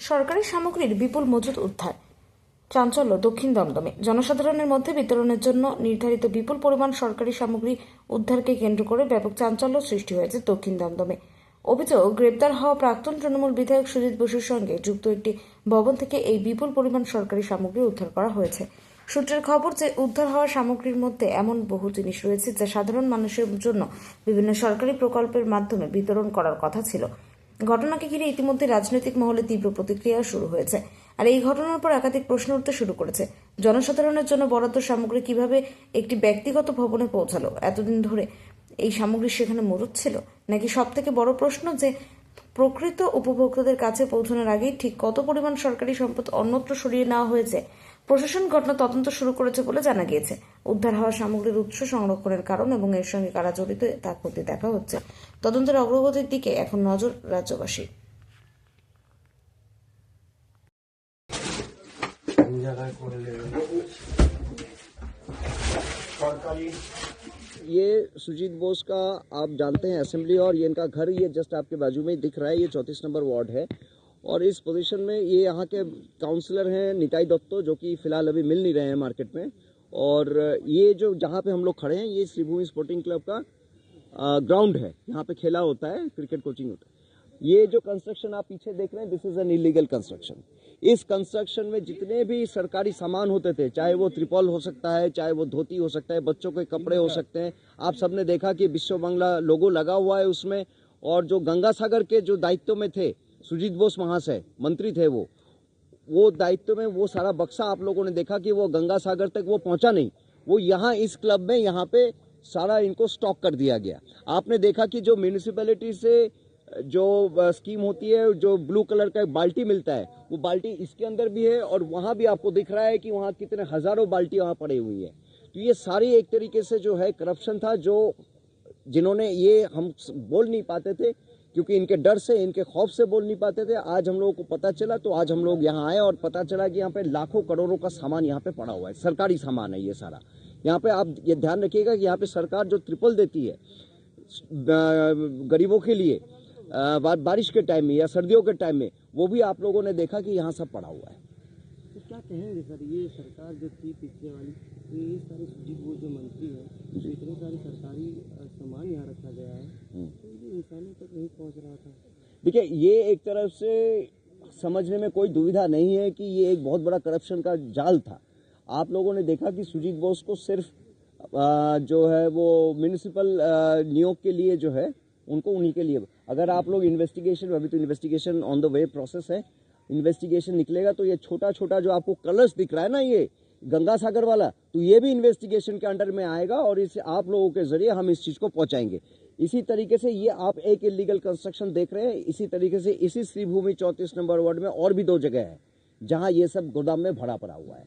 সরকারি সামগ্রীর বিপুল মজুত উদ্ধার। চাঞ্চল্য দক্ষিণ দমদমে। জনসাধারণের মধ্যে বিতরণের জন্য নির্ধারিত বিপুল পরিমাণ সরকারি সামগ্রী উদ্ধারকে কেন্দ্র করে ব্যাপক চাঞ্চল্য সৃষ্টি হয়েছে দক্ষিণ দমদমে। অভিযোগ, গ্রেপ্তার হওয়া প্রাক্তন তৃণমূল বিধায়ক সুজিত বসুর সঙ্গে যুক্ত একটি ভবন থেকে এই বিপুল পরিমাণ সরকারি সামগ্রী উদ্ধার করা হয়েছে। সূত্রের খবর যে উদ্ধার হওয়া সামগ্রীর মধ্যে এমন বহু জিনিস রয়েছে যা সাধারণ মানুষের জন্য বিভিন্ন সরকারি প্রকল্পের মাধ্যমে বিতরণ করার কথা ছিল। ঘটনাকে ঘিরে ইতিমধ্যে রাজনৈতিক মহলে তীব্র প্রতিক্রিয়া শুরু হয়েছে। আর এই ঘটনার পর একাধিক প্রশ্ন উঠতে শুরু করেছে। জনসাধারণের জন্য বরাদ্দ সামগ্রী কিভাবে একটি ব্যক্তিগত ভবনে পৌঁছালো? এতদিন ধরে এই সামগ্রী সেখানে মজুত ছিল নাকি? সব থেকে বড় প্রশ্ন যে প্রকৃত উপভোক্তাদের কাছে পৌঁছানোর আগেই ঠিক কত পরিমাণ সরকারি সম্পদ অন্যত্র সরিয়ে নেওয়া হয়েছে। প্রশাসন ঘটনা তদন্ত শুরু করেছে বলে জানা গিয়েছে। উদ্ধার হওয়া সামগ্রীর উৎস, সংরক্ষণের কারণ এবং এর সঙ্গে কারা জড়িত তা করতে দেখা হচ্ছে। তদন্তের অগ্রগতির দিকে এখন নজর রাজ্যবাসী। ये सुजीत बोस का आप जानते हैं असेंबली, और ये इनका घर ये जस्ट आपके बाजू में ही दिख रहा है। ये 34 नंबर वार्ड है और इस पोजीशन में ये यहाँ के काउंसलर हैं निताई दत्तो, जो कि फिलहाल अभी मिल नहीं रहे हैं मार्केट में। और ये जो जहाँ पे हम लोग खड़े हैं, ये श्रीभूमि स्पोर्टिंग क्लब का ग्राउंड है। यहाँ पे खेला होता है, क्रिकेट कोचिंग होता है। ये जो कंस्ट्रक्शन आप पीछे देख रहे हैं, this is an illegal construction. इस कंस्ट्रक्शन में जितने भी सरकारी सामान होते थे, चाहे वो त्रिपॉल हो सकता है, चाहे वो धोती हो सकता है, बच्चों के कपड़े हो सकते हैं। आप सबने देखा कि विश्व बांग्ला लोगो लगा हुआ है उसमें। और जो गंगा सागर के जो दायित्व में थे सुजीत बोस महाशय, मंत्री थे, वो दायित्व में वो सारा बक्सा आप लोगों ने देखा कि वो गंगा सागर तक वो पहुंचा नहीं। वो यहाँ इस क्लब में यहाँ पे सारा इनको स्टॉक कर दिया गया। आपने देखा कि जो म्यूनिसिपैलिटी से जो स्कीम होती है, जो ब्लू कलर का एक बाल्टी मिलता है, वो बाल्टी इसके अंदर भी है और वहां भी आपको दिख रहा है कि वहां कितने हजारों बाल्टी वहां पड़ी हुई है। तो ये सारी एक तरीके से जो है करप्शन था, जो जिन्होंने ये हम बोल नहीं पाते थे क्योंकि इनके डर से, इनके खौफ से बोल नहीं पाते थे। आज हम लोगों को पता चला, तो आज हम लोग यहाँ आए और पता चला कि यहाँ पे लाखों करोड़ों का सामान यहाँ पे पड़ा हुआ है, सरकारी सामान है ये सारा। यहाँ पे आप ये ध्यान रखिएगा कि यहाँ पे सरकार जो ट्रिपल देती है गरीबों के लिए बारिश के टाइम में या सर्दियों के टाइम में, वो भी आप लोगों ने देखा कि यहाँ सब पड़ा हुआ है। तो क्या कहेंगे सर, ये सरकार जो थी पिछले वाली, तो ये सारे सुजीत बोस जो मंत्री हैं, तो इतने सारे सरकारी सामान यहाँ रखा गया है, तो ये इंसानों तक नहीं पहुँच रहा था। देखिए, ये एक तरफ से समझने में कोई दुविधा नहीं है कि ये एक बहुत बड़ा करप्शन का जाल था। आप लोगों ने देखा कि सुजीत बोस को सिर्फ जो है वो म्यूनिसिपल नियोग के लिए जो है उनको उन्हीं के लिए, अगर आप लोग इन्वेस्टिगेशन, अभी तो investigation on the way process है, इन्वेस्टिगेशन निकलेगा तो ये छोटा छोटा जो आपको कलर्स दिख रहा है ना, ये गंगा सागर वाला, तो ये भी इन्वेस्टिगेशन के अंडर में आएगा और इसे आप लोगों के जरिए हम इस चीज को पहुंचाएंगे। इसी तरीके से ये आप एक इलीगल कंस्ट्रक्शन देख रहे हैं, इसी तरीके से इसी श्रीभूमि 34 नंबर वार्ड में और भी 2 जगह है जहां ये सब गोदाम में भरा पड़ा हुआ है।